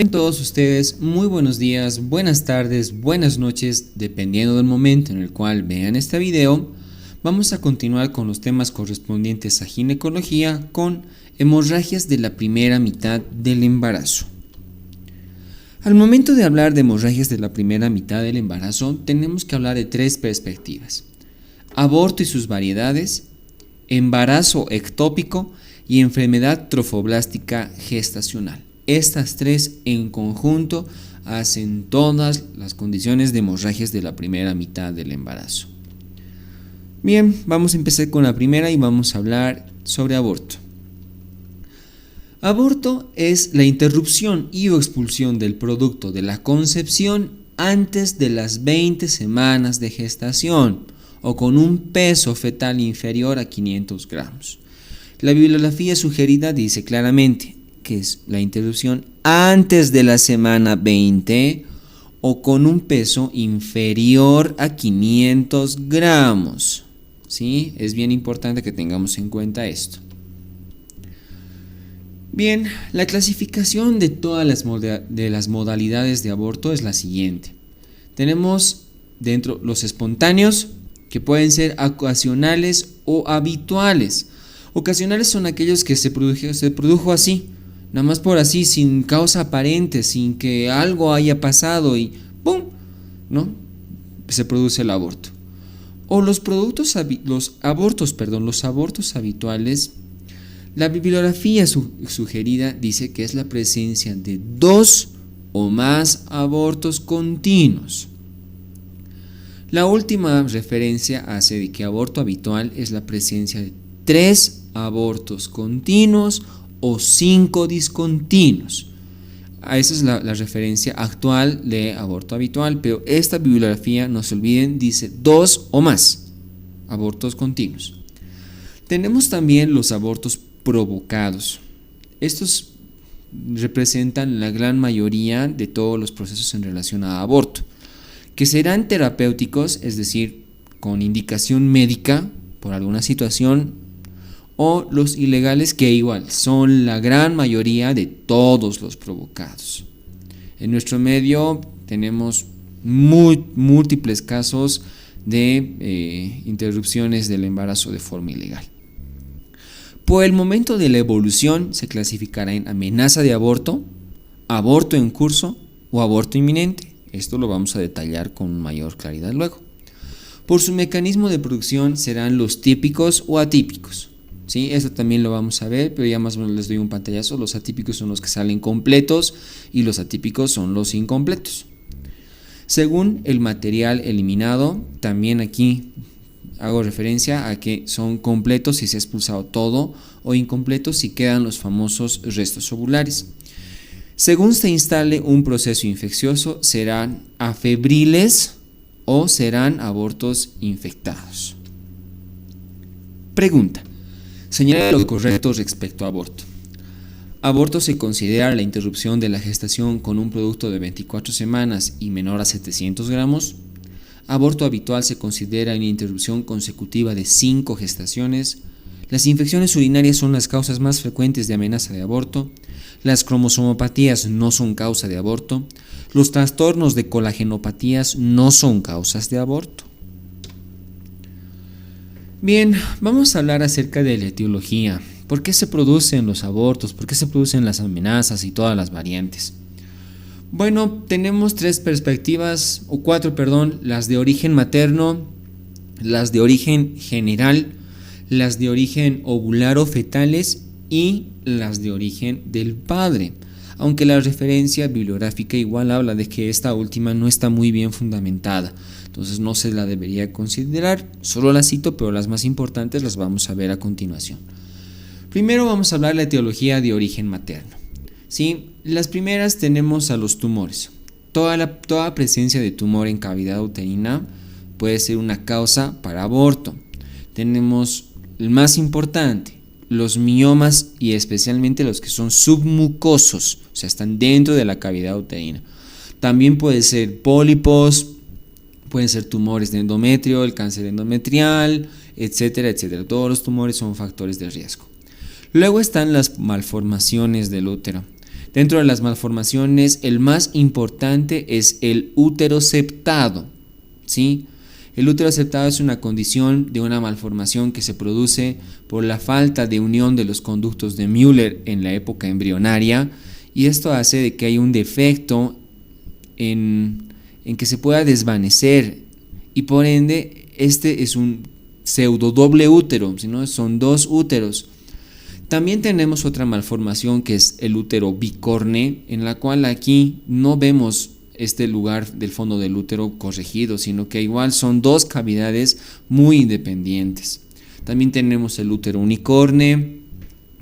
Tengan todos ustedes muy buenos días, buenas tardes, buenas noches, dependiendo del momento en el cual vean este video. Vamos a continuar con los temas correspondientes a ginecología con hemorragias de la primera mitad del embarazo. Al momento de hablar de hemorragias de la primera mitad del embarazo, tenemos que hablar de tres perspectivas: aborto y sus variedades, embarazo ectópico y enfermedad trofoblástica gestacional. Estas tres en conjunto hacen todas las condiciones de hemorragias de la primera mitad del embarazo. Bien, vamos a empezar con la primera y vamos a hablar sobre aborto. Aborto es la interrupción y o expulsión del producto de la concepción antes de las 20 semanas de gestación o con un peso fetal inferior a 500 gramos. La bibliografía sugerida dice claramente que es la interrupción antes de la semana 20 o con un peso inferior a 500 gramos. ¿Sí? Es bien importante que tengamos en cuenta esto. Bien, la clasificación de todas las modalidades de aborto es la siguiente. Tenemos dentro los espontáneos, que pueden ser ocasionales o habituales. Ocasionales son aquellos que se produjo así, nada más por así, sin causa aparente, sin que algo haya pasado y ¡pum!, ¿no?, se produce el aborto. O los abortos habituales. La bibliografía sugerida dice que es la presencia de 2 o más abortos continuos. La última referencia hace de que aborto habitual es la presencia de 3 abortos continuos o 5 discontinuos. Esa es la referencia actual de aborto habitual, pero esta bibliografía, no se olviden, dice 2 o más abortos continuos. Tenemos también los abortos provocados. Estos representan la gran mayoría de todos los procesos en relación a aborto, que serán terapéuticos, es decir, con indicación médica por alguna situación, o los ilegales, que igual son la gran mayoría de todos los provocados. En nuestro medio tenemos múltiples casos de interrupciones del embarazo de forma ilegal. Por el momento de la evolución se clasificará en amenaza de aborto, aborto en curso o aborto inminente. Esto lo vamos a detallar con mayor claridad luego. Por su mecanismo de producción serán los típicos o atípicos. ¿Sí? Esto también lo vamos a ver, pero ya más o menos les doy un pantallazo. Los atípicos son los que salen completos y los atípicos son los incompletos. Según el material eliminado, también aquí hago referencia a que son completos si se ha expulsado todo o incompletos si quedan los famosos restos ovulares. Según se instale un proceso infeccioso, serán afebriles o serán abortos infectados. Pregunta: señala lo correcto respecto a aborto. Aborto se considera la interrupción de la gestación con un producto de 24 semanas y menor a 700 gramos. Aborto habitual se considera una interrupción consecutiva de 5 gestaciones. Las infecciones urinarias son las causas más frecuentes de amenaza de aborto. Las cromosomopatías no son causa de aborto. Los trastornos de colagenopatías no son causas de aborto. Bien, vamos a hablar acerca de la etiología. ¿Por qué se producen los abortos? ¿Por qué se producen las amenazas y todas las variantes? Bueno, tenemos 4 perspectivas, las de origen materno, las de origen general, las de origen ovular o fetales y las de origen del padre. Aunque la referencia bibliográfica igual habla de que esta última no está muy bien fundamentada, entonces no se la debería considerar. Solo la cito, pero las más importantes las vamos a ver a continuación. Primero vamos a hablar de la etiología de origen materno. ¿Sí? Las primeras tenemos a los tumores. Toda presencia de tumor en cavidad uterina puede ser una causa para aborto. Tenemos el más importante, los miomas, y especialmente los que son submucosos, o sea, están dentro de la cavidad uterina. También puede ser pólipos, pueden ser tumores de endometrio, el cáncer endometrial, etcétera, etcétera. Todos los tumores son factores de riesgo. Luego están las malformaciones del útero. Dentro de las malformaciones, el más importante es el útero septado, ¿sí? El útero septado es una condición de una malformación que se produce por la falta de unión de los conductos de Müller en la época embrionaria, y esto hace de que hay un defecto en que se pueda desvanecer, y por ende este es un pseudo doble útero, ¿no? Son dos úteros. También tenemos otra malformación que es el útero bicorne, en la cual aquí no vemos este lugar del fondo del útero corregido, sino que igual son dos cavidades muy independientes. También tenemos el útero unicorne,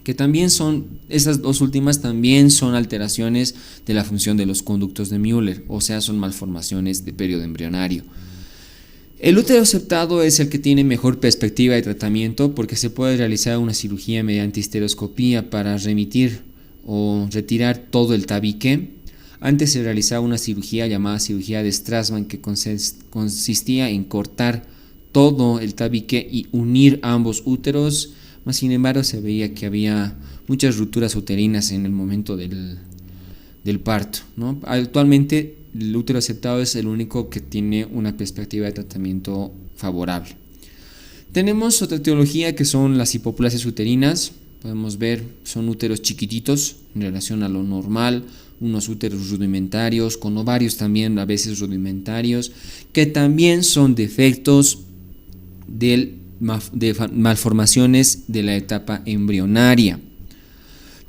que también son, esas dos últimas también son alteraciones de la función de los conductos de Müller, o sea, son malformaciones de periodo embrionario. El útero septado es el que tiene mejor perspectiva de tratamiento porque se puede realizar una cirugía mediante histeroscopía para remitir o retirar todo el tabique. Antes se realizaba una cirugía llamada cirugía de Strassmann que consistía en cortar todo el tabique y unir ambos úteros, mas sin embargo se veía que había muchas rupturas uterinas en el momento del parto, ¿no? Actualmente el útero septado es el único que tiene una perspectiva de tratamiento favorable. Tenemos otra etiología que son las hipoplasias uterinas. Podemos ver, son úteros chiquititos en relación a lo normal, unos úteros rudimentarios, con ovarios también a veces rudimentarios, que también son defectos de malformaciones de la etapa embrionaria.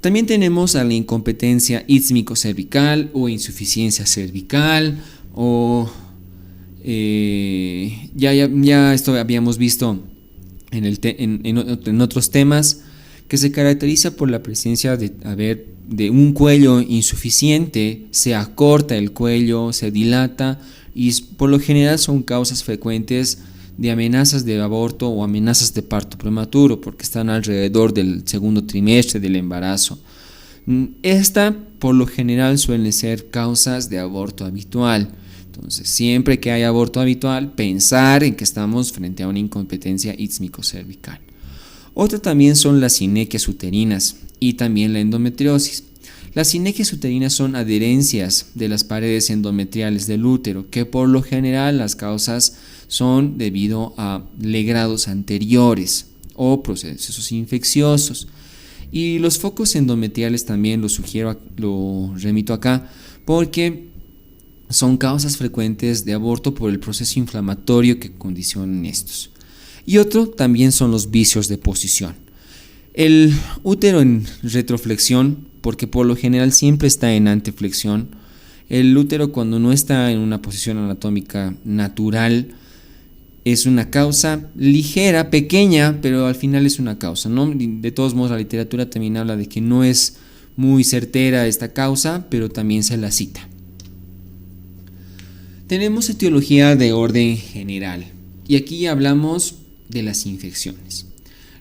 También tenemos a la incompetencia ístmico-cervical o insuficiencia cervical, o ya esto habíamos visto en otros temas, que se caracteriza por la presencia de un cuello insuficiente, se acorta el cuello, se dilata, y por lo general son causas frecuentes de amenazas de aborto o amenazas de parto prematuro, porque están alrededor del segundo trimestre del embarazo. Esta, por lo general, suelen ser causas de aborto habitual. Entonces, siempre que hay aborto habitual, pensar en que estamos frente a una incompetencia ístmico-cervical. Otra también son las sinequias uterinas y también la endometriosis. Las sinequias uterinas son adherencias de las paredes endometriales del útero, que por lo general las causas son debido a legrados anteriores o procesos infecciosos. Y los focos endometriales también lo remito acá, porque son causas frecuentes de aborto por el proceso inflamatorio que condicionan estos. Y otro también son los vicios de posición. El útero en retroflexión, porque por lo general siempre está en anteflexión. El útero, cuando no está en una posición anatómica natural, es una causa ligera, pequeña, pero al final es una causa, ¿no? De todos modos, la literatura también habla de que no es muy certera esta causa, pero también se la cita. Tenemos etiología de orden general, y aquí hablamos de las infecciones.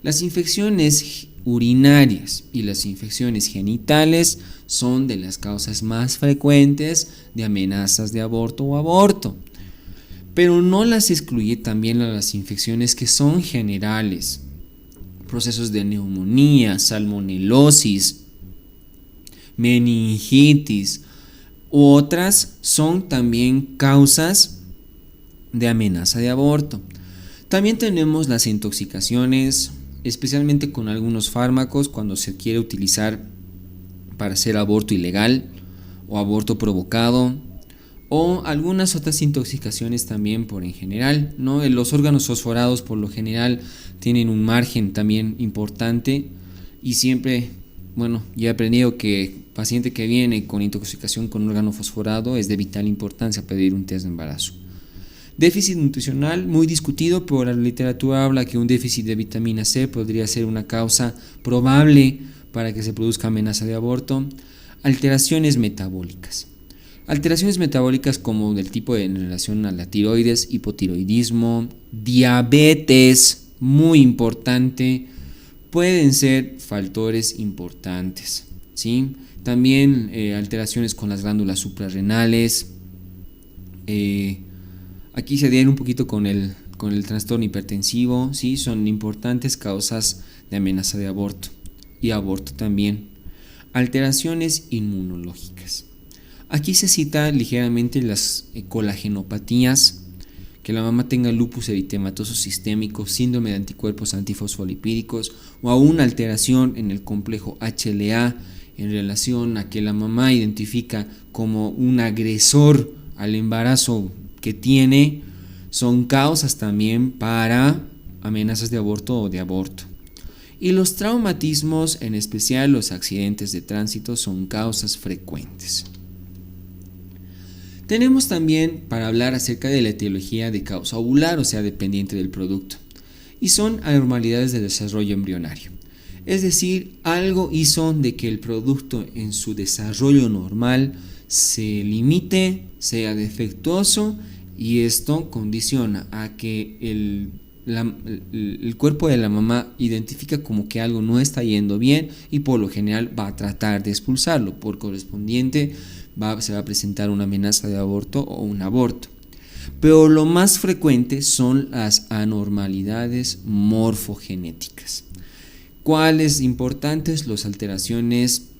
Las infecciones urinarias y las infecciones genitales son de las causas más frecuentes de amenazas de aborto o aborto, pero no las excluye también a las infecciones que son generales, procesos de neumonía, salmonelosis, meningitis u otras son también causas de amenaza de aborto. También tenemos las intoxicaciones, especialmente con algunos fármacos cuando se quiere utilizar para hacer aborto ilegal o aborto provocado, o algunas otras intoxicaciones también por en general, ¿no? Los órganos fosforados por lo general tienen un margen también importante, y siempre, ya he aprendido que paciente que viene con intoxicación con órgano fosforado es de vital importancia pedir un test de embarazo. Déficit nutricional, muy discutido, pero la literatura habla que un déficit de vitamina C podría ser una causa probable para que se produzca amenaza de aborto. Alteraciones metabólicas. Alteraciones metabólicas como del tipo en relación a la tiroides, hipotiroidismo, diabetes, muy importante, pueden ser factores importantes, ¿sí? También alteraciones con las glándulas suprarrenales. Aquí se adhiere un poquito con el trastorno hipertensivo, ¿sí? Son importantes causas de amenaza de aborto y aborto también. Alteraciones inmunológicas. Aquí se cita ligeramente las colagenopatías, que la mamá tenga lupus eritematoso sistémico, síndrome de anticuerpos antifosfolipídicos o aún alteración en el complejo HLA en relación a que la mamá identifica como un agresor al embarazo que tiene, son causas también para amenazas de aborto o de aborto. Y los traumatismos, en especial los accidentes de tránsito, son causas frecuentes. Tenemos también para hablar acerca de la etiología de causa ovular, o sea, dependiente del producto, y son anormalidades de desarrollo embrionario. Es decir, algo hizo de que el producto en su desarrollo normal se limite, sea defectuoso, y esto condiciona a que el cuerpo de la mamá identifica como que algo no está yendo bien y por lo general va a tratar de expulsarlo. Por correspondiente se va a presentar una amenaza de aborto o un aborto. Pero lo más frecuente son las anormalidades morfogenéticas. ¿Cuáles importantes? Las alteraciones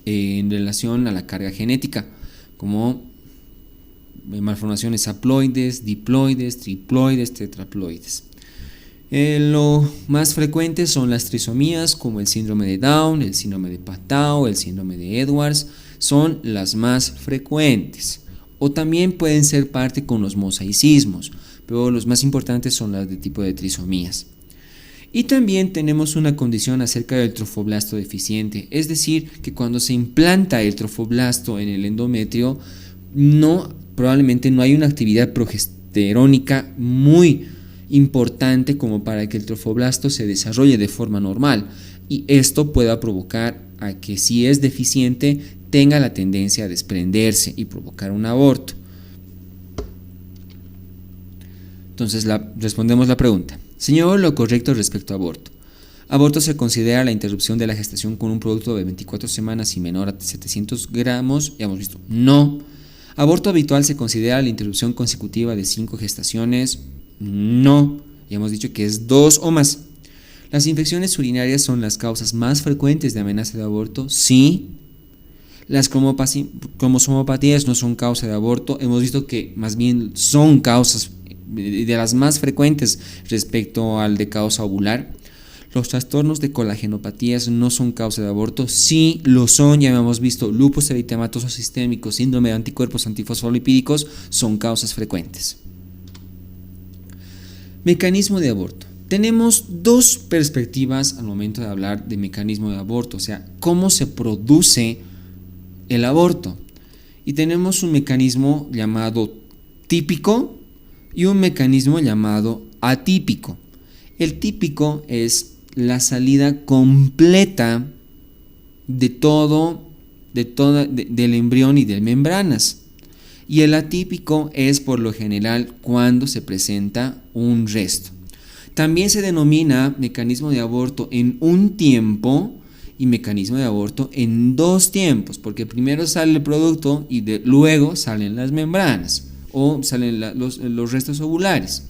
en relación a la carga genética, como malformaciones haploides, diploides, triploides, tetraploides. Lo más frecuente son las trisomías, como el síndrome de Down, el síndrome de Patau, el síndrome de Edwards, son las más frecuentes. O también pueden ser parte con los mosaicismos, pero los más importantes son las de tipo de trisomías. Y también tenemos una condición acerca del trofoblasto deficiente, es decir, que cuando se implanta el trofoblasto en el endometrio, probablemente no hay una actividad progesterónica muy importante como para que el trofoblasto se desarrolle de forma normal, y esto pueda provocar a que, si es deficiente, tenga la tendencia a desprenderse y provocar un aborto. Entonces respondemos la pregunta. Señor, lo correcto respecto a aborto. Aborto se considera la interrupción de la gestación con un producto de 24 semanas y menor a 700 gramos. Ya hemos visto, no. Aborto habitual se considera la interrupción consecutiva de 5 gestaciones. No. Ya hemos dicho que es 2 o más. Las infecciones urinarias son las causas más frecuentes de amenaza de aborto. Sí. Las cromosomopatías no son causa de aborto. Hemos visto que más bien son causas de las más frecuentes respecto al de causa ovular. Los trastornos de colagenopatías no son causa de aborto. Sí lo son, ya hemos visto, lupus eritematoso sistémico, síndrome de anticuerpos antifosfolipídicos son causas frecuentes. Mecanismo de aborto. Tenemos dos perspectivas al momento de hablar de mecanismo de aborto, o sea, cómo se produce el aborto. Y tenemos un mecanismo llamado típico y un mecanismo llamado atípico. El típico es la salida completa del embrión y de membranas. Y el atípico es por lo general cuando se presenta un resto. También se denomina mecanismo de aborto en un tiempo y mecanismo de aborto en 2 tiempos, porque primero sale el producto y luego salen las membranas o salen los restos ovulares.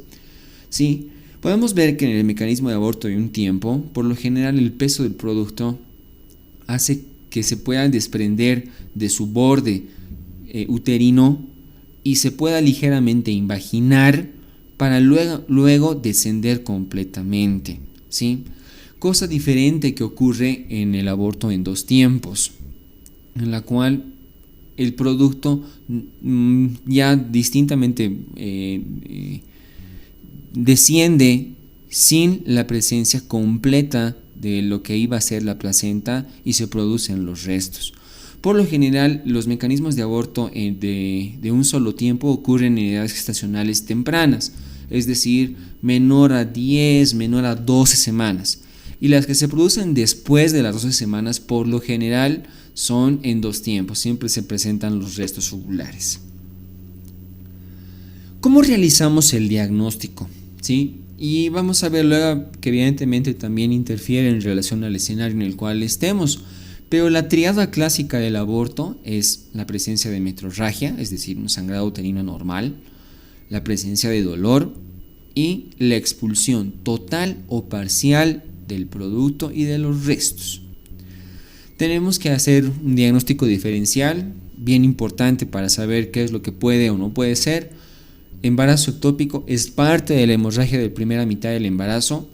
¿Sí? Podemos ver que en el mecanismo de aborto en un tiempo, por lo general el peso del producto hace que se pueda desprender de su borde uterino y se pueda ligeramente invaginar para luego descender completamente, ¿sí? Cosa diferente que ocurre en el aborto en 2 tiempos, en la cual el producto ya distintamente desciende sin la presencia completa de lo que iba a ser la placenta y se producen los restos. Por lo general, los mecanismos de aborto de un solo tiempo ocurren en edades gestacionales tempranas, es decir, menor a 10, menor a 12 semanas. Y las que se producen después de las 12 semanas, por lo general, son en 2 tiempos, siempre se presentan los restos ovulares. ¿Cómo realizamos el diagnóstico? ¿Sí? Y vamos a ver luego que evidentemente también interfiere en relación al escenario en el cual estemos. Pero la triada clásica del aborto es la presencia de metrorragia, es decir, un sangrado uterino normal, la presencia de dolor y la expulsión total o parcial del producto y de los restos. Tenemos que hacer un diagnóstico diferencial, bien importante para saber qué es lo que puede o no puede ser. Embarazo ectópico es parte de la hemorragia de primera mitad del embarazo,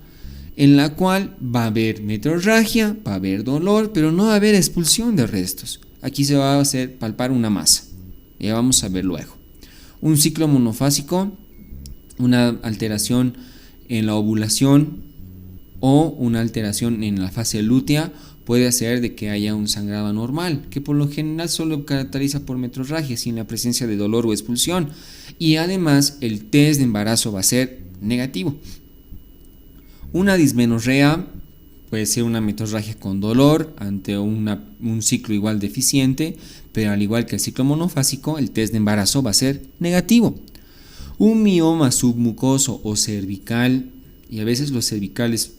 en la cual va a haber metrorragia, va a haber dolor, pero no va a haber expulsión de restos. Aquí se va a hacer palpar una masa, ya vamos a ver luego. Un ciclo monofásico, una alteración en la ovulación o una alteración en la fase lútea puede hacer de que haya un sangrado anormal, que por lo general solo caracteriza por metrorragia sin la presencia de dolor o expulsión, y además el test de embarazo va a ser negativo. Una dismenorrea puede ser una metrorragia con dolor ante un ciclo igual deficiente, pero al igual que el ciclo monofásico, el test de embarazo va a ser negativo. Un mioma submucoso o cervical, y a veces los cervicales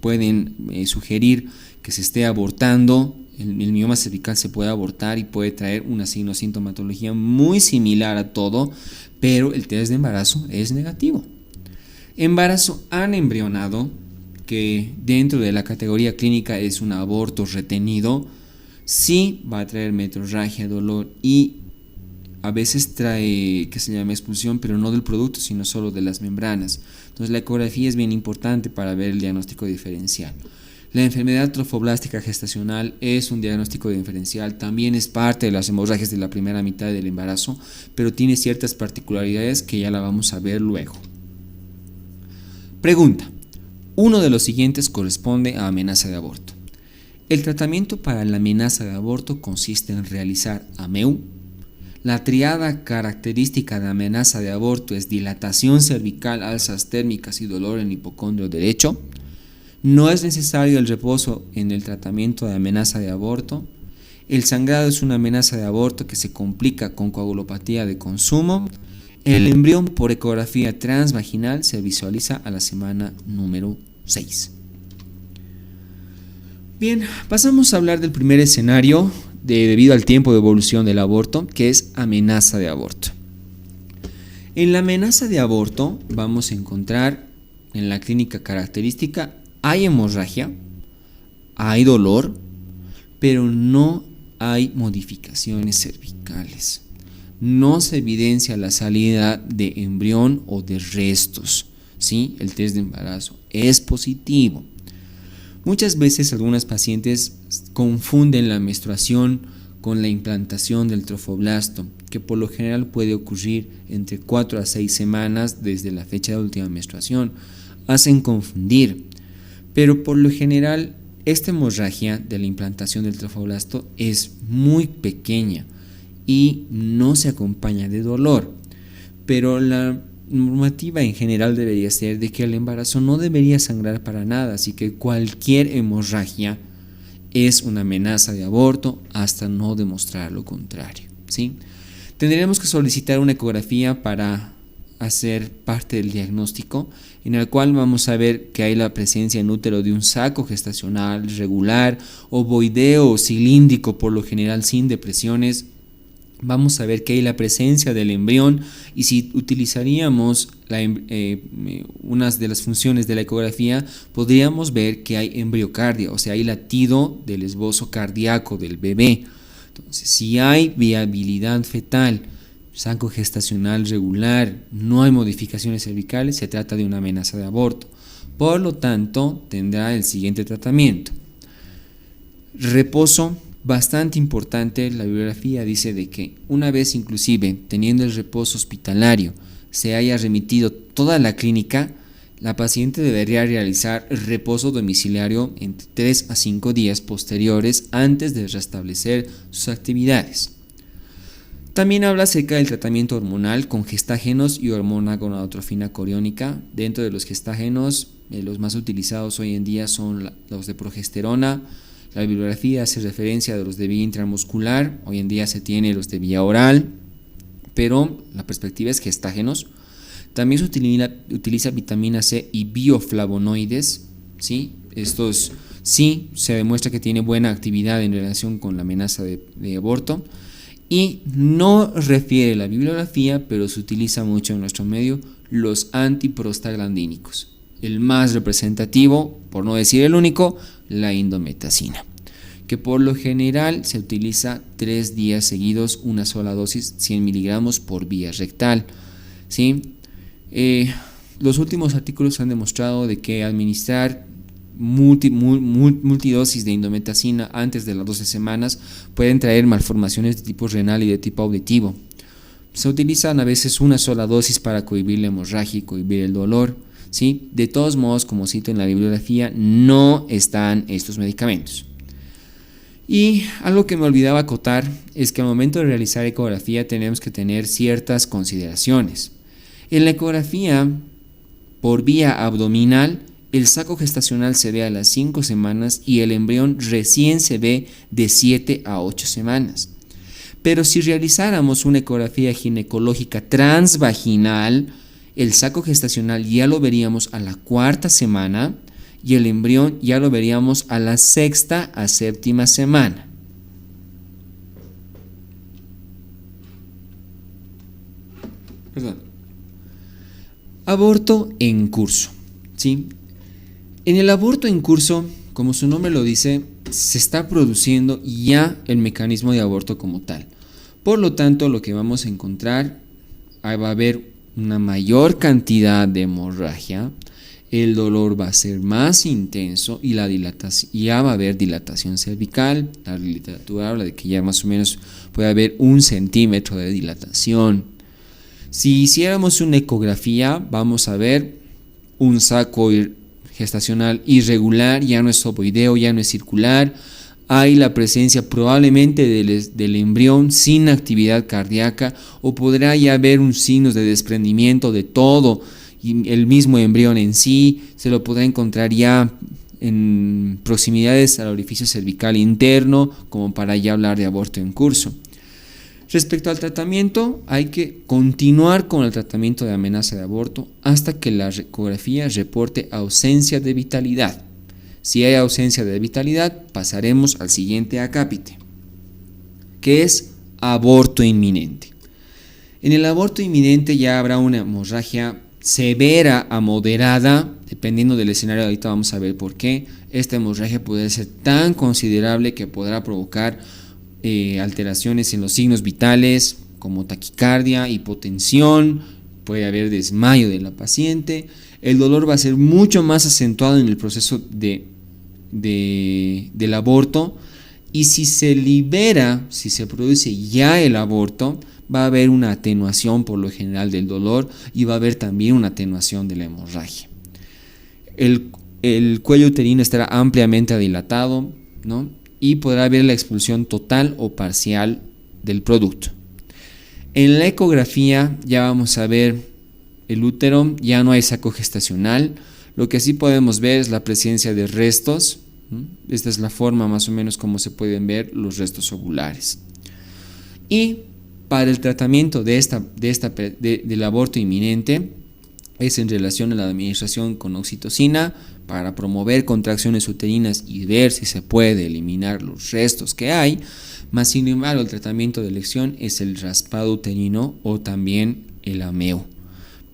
pueden sugerir que se esté abortando. El mioma cervical se puede abortar y puede traer una sintomatología muy similar a todo, pero el test de embarazo es negativo. Embarazo anembrionado, que dentro de la categoría clínica es un aborto retenido, sí va a traer metrorragia, dolor y a veces trae que se llama expulsión, pero no del producto, sino solo de las membranas. Entonces la ecografía es bien importante para ver el diagnóstico diferencial. La enfermedad trofoblástica gestacional es un diagnóstico diferencial, también es parte de las hemorragias de la primera mitad del embarazo, pero tiene ciertas particularidades que ya la vamos a ver luego. Pregunta: uno de los siguientes corresponde a amenaza de aborto. El tratamiento para la amenaza de aborto consiste en realizar AMEU. La triada característica de amenaza de aborto es dilatación cervical, alzas térmicas y dolor en hipocondrio derecho. No es necesario el reposo en el tratamiento de amenaza de aborto. El sangrado es una amenaza de aborto que se complica con coagulopatía de consumo. El embrión por ecografía transvaginal se visualiza a la semana número 6. Bien, pasamos a hablar del primer escenario debido al tiempo de evolución del aborto, que es amenaza de aborto. En la amenaza de aborto vamos a encontrar en la clínica característica hay hemorragia, hay dolor, pero no hay modificaciones cervicales. No se evidencia la salida de embrión o de restos, ¿sí? El test de embarazo es positivo. Muchas veces algunas pacientes confunden la menstruación con la implantación del trofoblasto, que por lo general puede ocurrir entre 4 a 6 semanas desde la fecha de última menstruación. Hacen confundir, pero por lo general esta hemorragia de la implantación del trofoblasto es muy pequeña y no se acompaña de dolor, pero la normativa en general debería ser de que el embarazo no debería sangrar para nada, así que cualquier hemorragia es una amenaza de aborto hasta no demostrar lo contrario, ¿sí? Tendremos que solicitar una ecografía para hacer parte del diagnóstico, en el cual vamos a ver que hay la presencia en útero de un saco gestacional regular, ovoideo o cilíndrico, por lo general sin depresiones. Vamos a ver que hay la presencia del embrión, y si utilizaríamos unas de las funciones de la ecografía, podríamos ver que hay embriocardia, o sea, hay latido del esbozo cardíaco del bebé. Entonces, si hay viabilidad fetal, saco gestacional regular, no hay modificaciones cervicales, se trata de una amenaza de aborto. Por lo tanto, tendrá el siguiente tratamiento. Reposo. Bastante importante, la bibliografía dice de que una vez inclusive teniendo el reposo hospitalario se haya remitido toda la clínica, la paciente debería realizar reposo domiciliario entre 3 a 5 días posteriores antes de restablecer sus actividades. También habla acerca del tratamiento hormonal con gestágenos y hormona gonadotrofina coriónica. Dentro de los gestágenos, los más utilizados hoy en día son los de progesterona. La bibliografía hace referencia a los de vía intramuscular, hoy en día se tiene los de vía oral, pero la perspectiva es gestágenos. También se utiliza vitamina C y bioflavonoides, ¿sí? Estos sí se demuestra que tiene buena actividad en relación con la amenaza de aborto, y no refiere la bibliografía, pero se utiliza mucho en nuestro medio, los antiprostaglandínicos. El más representativo, por no decir el único, la indometacina, que por lo general se utiliza 3 días seguidos, una sola dosis, 100 miligramos por vía rectal, ¿sí? Los últimos artículos han demostrado de que administrar multidosis de indometacina antes de las 12 semanas pueden traer malformaciones de tipo renal y de tipo auditivo. Se utilizan a veces una sola dosis para cohibir la hemorragia y cohibir el dolor, ¿sí? De todos modos, como cito en la bibliografía, no están estos medicamentos. Y algo que me olvidaba acotar es que al momento de realizar ecografía tenemos que tener ciertas consideraciones. En la ecografía por vía abdominal, el saco gestacional se ve a las 5 semanas y el embrión recién se ve de 7 a 8 semanas. Pero si realizáramos una ecografía ginecológica transvaginal, el saco gestacional ya lo veríamos a la 4ª semana y el embrión ya lo veríamos a la 6ª a 7ª semana. Perdón. Aborto en curso, ¿sí? En el aborto en curso, como su nombre lo dice, se está produciendo ya el mecanismo de aborto como tal. Por lo tanto, lo que vamos a encontrar, va a haber una mayor cantidad de hemorragia, el dolor va a ser más intenso y la dilatación, ya va a haber dilatación cervical. La literatura habla de que ya más o menos puede haber 1 centímetro de dilatación. Si hiciéramos una ecografía, vamos a ver un saco gestacional irregular, ya no es ovoideo, ya no es circular. Hay la presencia probablemente del embrión sin actividad cardíaca, o podrá ya haber un signos de desprendimiento de todo y el mismo embrión en sí. Se lo podrá encontrar ya en proximidades al orificio cervical interno, como para ya hablar de aborto en curso. Respecto al tratamiento, hay que continuar con el tratamiento de amenaza de aborto hasta que la ecografía reporte ausencia de vitalidad. Si hay ausencia de vitalidad, pasaremos al siguiente acápite, que es aborto inminente. En el aborto inminente ya habrá una hemorragia severa a moderada, dependiendo del escenario. Ahorita vamos a ver por qué. Esta hemorragia puede ser tan considerable que podrá provocar alteraciones en los signos vitales como taquicardia, hipotensión, puede haber desmayo de la paciente. El dolor va a ser mucho más acentuado en el proceso del aborto, y si se libera, si se produce ya el aborto, va a haber una atenuación por lo general del dolor y va a haber también una atenuación de la hemorragia. El cuello uterino estará ampliamente dilatado, ¿no? Y podrá haber la expulsión total o parcial del producto. En la ecografía ya vamos a ver el útero, ya no hay saco gestacional. Lo que sí podemos ver es la presencia de restos. Esta es la forma más o menos como se pueden ver los restos ovulares. Y para el tratamiento del aborto inminente es en relación a la administración con oxitocina para promover contracciones uterinas y ver si se puede eliminar los restos que hay. Más sin embargo, el tratamiento de elección es el raspado uterino o también el ameo.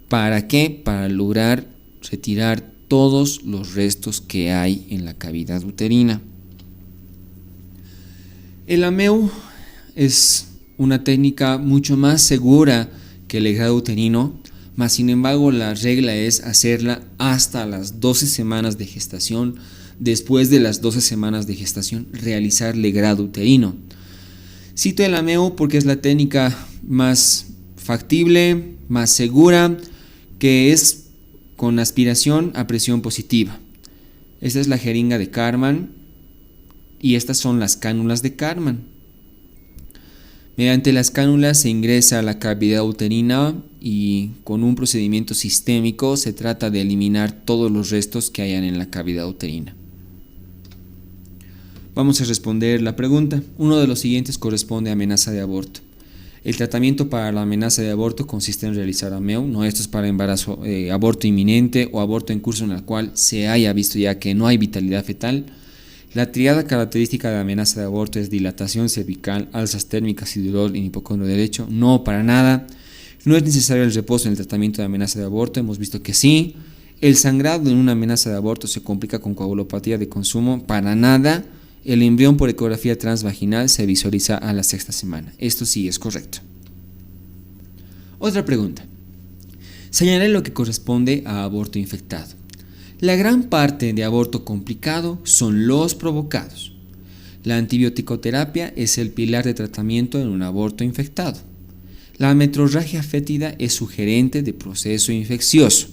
¿Para qué? Para lograr retirar todos los restos que hay en la cavidad uterina. El ameo es una técnica mucho más segura que el legrado uterino, mas sin embargo la regla es hacerla hasta las 12 semanas de gestación. Después de las 12 semanas de gestación, realizar legrado uterino. Cito el ameo porque es la técnica más factible, más segura, que es con aspiración a presión positiva. Esta es la jeringa de Karman y estas son las cánulas de Karman. Mediante las cánulas se ingresa a la cavidad uterina y con un procedimiento sistémico se trata de eliminar todos los restos que hayan en la cavidad uterina. Vamos a responder la pregunta. Uno de los siguientes corresponde a amenaza de aborto. El tratamiento para la amenaza de aborto consiste en realizar ameo, no, esto es para embarazo, aborto inminente o aborto en curso en el cual se haya visto ya que no hay vitalidad fetal. La triada característica de amenaza de aborto es dilatación cervical, alzas térmicas y dolor en hipocondrio derecho. No, para nada. No es necesario el reposo en el tratamiento de amenaza de aborto, hemos visto que sí. El sangrado en una amenaza de aborto se complica con coagulopatía de consumo, para nada. el embrión por ecografía transvaginal se visualiza a la 6ª semana. Esto sí es correcto. Otra pregunta. Señalé lo que corresponde a aborto infectado. La gran parte de aborto complicado son los provocados. La antibiótico-terapia es el pilar de tratamiento en un aborto infectado. La metrorragia fétida es sugerente de proceso infeccioso.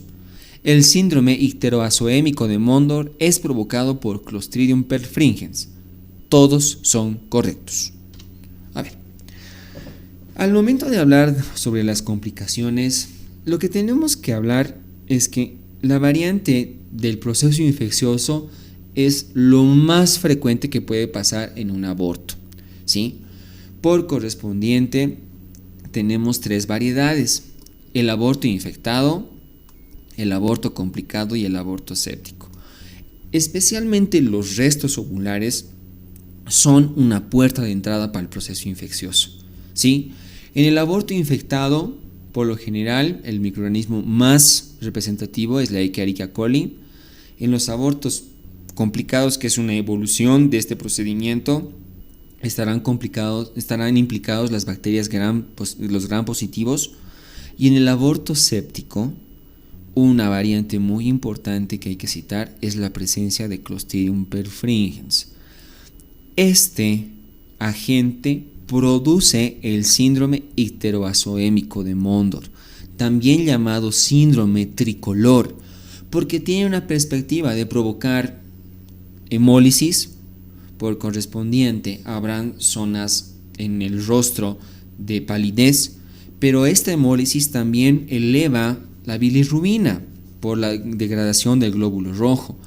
El síndrome icteroazoémico de Mondor es provocado por Clostridium perfringens. Todos son correctos. A ver, al momento de hablar sobre las complicaciones, lo que tenemos que hablar es que la variante del proceso infeccioso es lo más frecuente que puede pasar en un aborto, ¿sí? Por correspondiente, tenemos 3 variedades: el aborto infectado, el aborto complicado y el aborto séptico. Especialmente los restos ovulares son una puerta de entrada para el proceso infeccioso, ¿sí? En el aborto infectado, por lo general, el microorganismo más representativo es la Escherichia coli. En los abortos complicados, que es una evolución de este procedimiento, estarán implicados las bacterias los gram positivos. Y en el aborto séptico, una variante muy importante que hay que citar es la presencia de Clostridium perfringens. Este agente produce el síndrome icteroazoémico de Mondor, también llamado síndrome tricolor, porque tiene una perspectiva de provocar hemólisis. Por correspondiente, habrán zonas en el rostro de palidez, pero esta hemólisis también eleva la bilirrubina por la degradación del glóbulo rojo,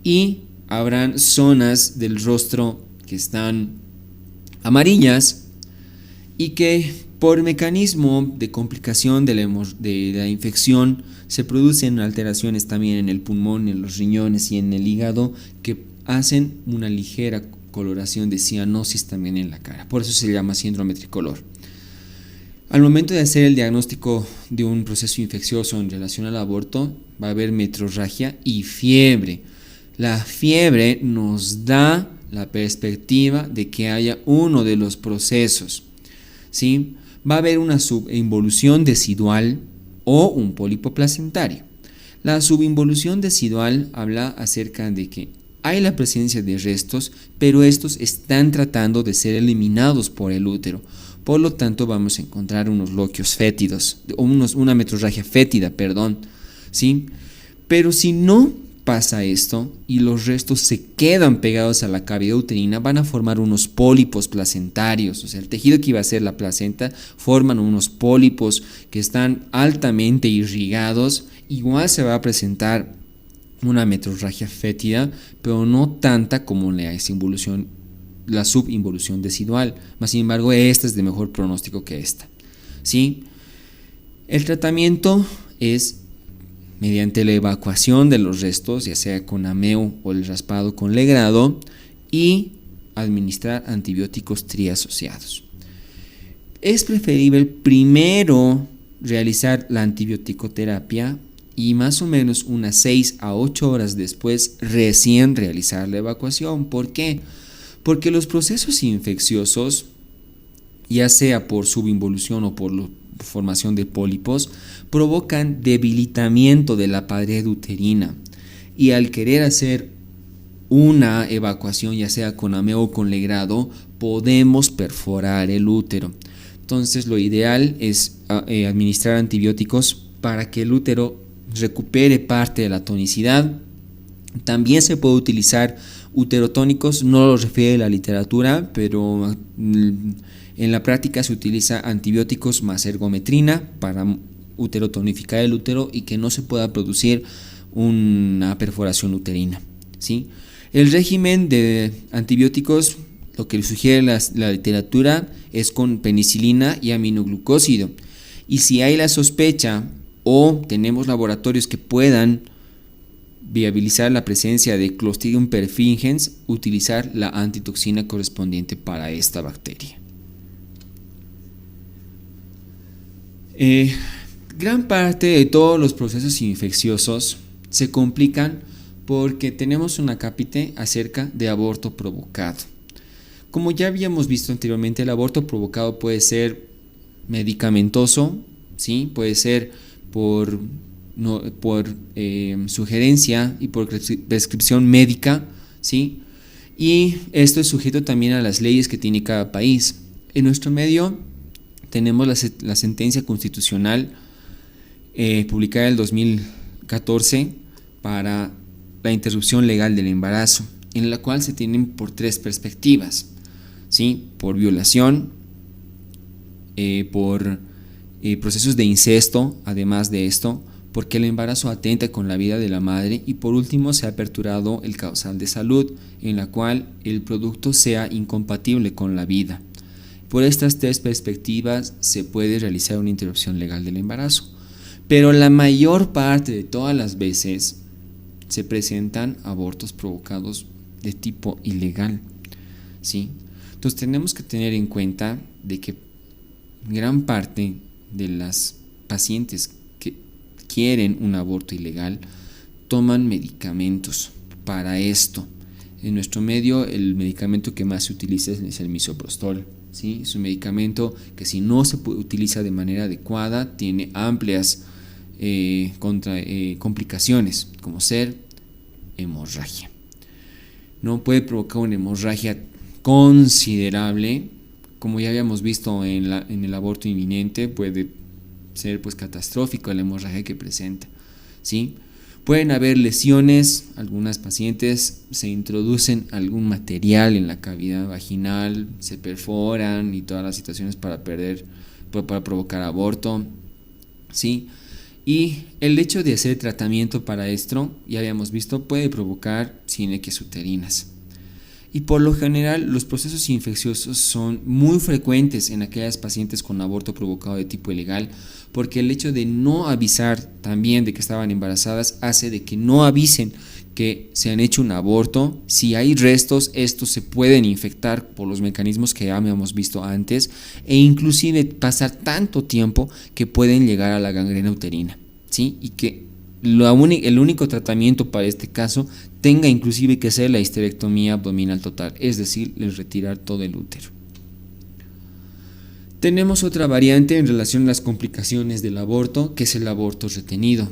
y habrán zonas del rostro que están amarillas y que por mecanismo de complicación de la infección se producen alteraciones también en el pulmón, en los riñones y en el hígado, que hacen una ligera coloración de cianosis también en la cara. Por eso se llama síndrome tricolor. Al momento de hacer el diagnóstico de un proceso infeccioso en relación al aborto, va a haber metrorragia y fiebre. La fiebre nos da la perspectiva de que haya uno de los procesos, ¿sí? Va a haber una subinvolución decidual o un pólipo placentario. La subinvolución decidual habla acerca de que hay la presencia de restos, pero estos están tratando de ser eliminados por el útero. Por lo tanto, vamos a encontrar unos loquios fétidos, una metrorragia fétida, ¿sí? Pero si no pasa esto y los restos se quedan pegados a la cavidad uterina, van a formar unos pólipos placentarios. O sea, el tejido que iba a ser la placenta forman unos pólipos que están altamente irrigados. Igual se va a presentar una metrorragia fétida, pero no tanta como la subinvolución decidual. Más sin embargo, esta es de mejor pronóstico que esta, ¿sí? El tratamiento es mediante la evacuación de los restos, ya sea con ameo o el raspado con legrado, y administrar antibióticos triasociados. Es preferible primero realizar la antibiótico-terapia y más o menos unas 6 a 8 horas después recién realizar la evacuación. ¿Por qué? Porque los procesos infecciosos, ya sea por subinvolución o por formación de pólipos, provocan debilitamiento de la pared uterina, y al querer hacer una evacuación, ya sea con ameo o con legrado, podemos perforar el útero. Entonces lo ideal es administrar antibióticos para que el útero recupere parte de la tonicidad. También se puede utilizar uterotónicos, no lo refiere la literatura, pero en la práctica se utiliza antibióticos más ergometrina para uterotonificar el útero y que no se pueda producir una perforación uterina, ¿sí? El régimen de antibióticos, lo que sugiere la literatura, es con penicilina y aminoglucósido. Y si hay la sospecha o tenemos laboratorios que puedan viabilizar la presencia de Clostridium perfringens, utilizar la antitoxina correspondiente para esta bacteria. Gran parte de todos los procesos infecciosos se complican porque tenemos un acápite acerca de aborto provocado. Como ya habíamos visto anteriormente, el aborto provocado puede ser medicamentoso, ¿sí? Puede ser por sugerencia y por prescripción médica, ¿sí? Y esto es sujeto también a las leyes que tiene cada país. En nuestro medio tenemos la sentencia constitucional publicada en el 2014 para la interrupción legal del embarazo, en la cual se tienen por tres perspectivas, ¿sí? Por violación, por procesos de incesto, además de esto, porque el embarazo atenta con la vida de la madre, y por último se ha aperturado el causal de salud, en la cual el producto sea incompatible con la vida. Por estas tres perspectivas se puede realizar una interrupción legal del embarazo, pero la mayor parte de todas las veces se presentan abortos provocados de tipo ilegal, ¿sí? Entonces tenemos que tener en cuenta de que gran parte de las pacientes que quieren un aborto ilegal toman medicamentos para esto. En nuestro medio el medicamento que más se utiliza es el misoprostol, ¿sí? Es un medicamento que, si no se utiliza de manera adecuada, tiene amplias complicaciones, como ser hemorragia. No puede provocar una hemorragia considerable, como ya habíamos visto en el aborto inminente. Puede ser pues catastrófico la hemorragia que presenta, ¿sí? Pueden haber lesiones. Algunas pacientes se introducen algún material en la cavidad vaginal, se perforan y todas las situaciones para provocar aborto, ¿sí? Y el hecho de hacer tratamiento para esto, ya habíamos visto, puede provocar sinequias uterinas. Y por lo general los procesos infecciosos son muy frecuentes en aquellas pacientes con aborto provocado de tipo ilegal, porque el hecho de no avisar también de que estaban embarazadas hace de que no avisen que se han hecho un aborto. Si hay restos, estos se pueden infectar por los mecanismos que ya habíamos visto antes, e inclusive pasar tanto tiempo que pueden llegar a la gangrena uterina, ¿sí? Y que el único tratamiento para este caso tenga inclusive que ser la histerectomía abdominal total, es decir, el retirar todo el útero. Tenemos otra variante en relación a las complicaciones del aborto, que es el aborto retenido.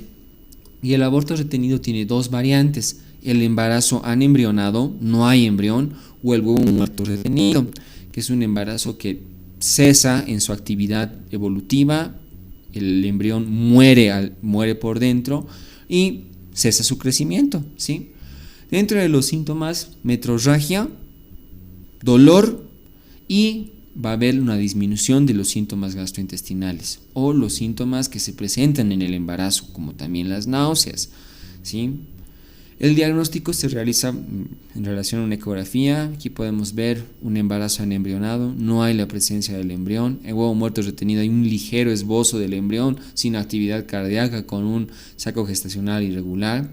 Y el aborto retenido tiene dos variantes: el embarazo anembrionado, no hay embrión, o el huevo muerto retenido, que es un embarazo que cesa en su actividad evolutiva, el embrión muere por dentro y cesa su crecimiento, ¿sí? Dentro de los síntomas, metrorragia, dolor, y va a haber una disminución de los síntomas gastrointestinales o los síntomas que se presentan en el embarazo, como también las náuseas, ¿sí? El diagnóstico se realiza en relación a una ecografía. Aquí podemos ver un embarazo anembrionado, no hay la presencia del embrión. En huevo muerto retenido hay un ligero esbozo del embrión sin actividad cardíaca, con un saco gestacional irregular.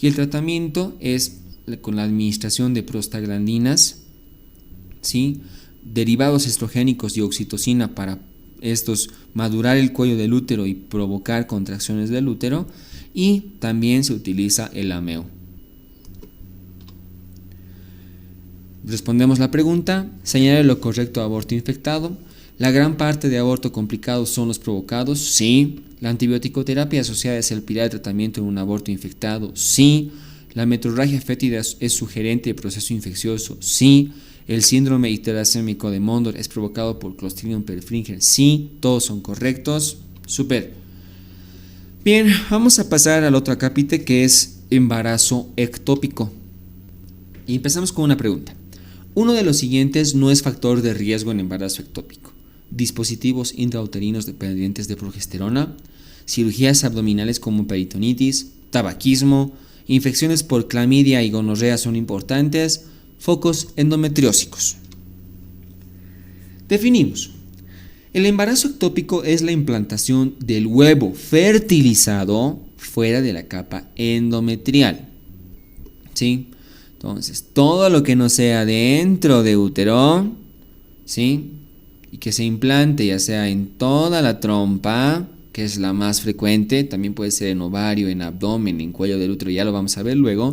Y el tratamiento es con la administración de prostaglandinas, ¿sí? Derivados estrogénicos y oxitocina para estos madurar el cuello del útero y provocar contracciones del útero, y también se utiliza el ameo. Respondemos la pregunta: señale lo correcto a aborto infectado. La gran parte de aborto complicado son los provocados, sí. La antibiótico-terapia asociada es el pilar de tratamiento en un aborto infectado, sí. La metrorragia fétida es sugerente de proceso infeccioso, sí. El síndrome hiperuricémico de Mondor es provocado por Clostridium perfringens, sí. Todos son correctos. Súper. Bien, vamos a pasar al otro acápite, que es embarazo ectópico. Y empezamos con una pregunta. Uno de los siguientes no es factor de riesgo en embarazo ectópico: dispositivos intrauterinos dependientes de progesterona, cirugías abdominales como peritonitis, tabaquismo, infecciones por clamidia y gonorrea son importantes, focos endometriósicos. Definimos. El embarazo ectópico es la implantación del huevo fertilizado fuera de la capa endometrial, ¿sí? Entonces, todo lo que no sea dentro de útero, ¿sí? Y que se implante ya sea en toda la trompa, que es la más frecuente, también puede ser en ovario, en abdomen, en cuello del útero, ya lo vamos a ver luego,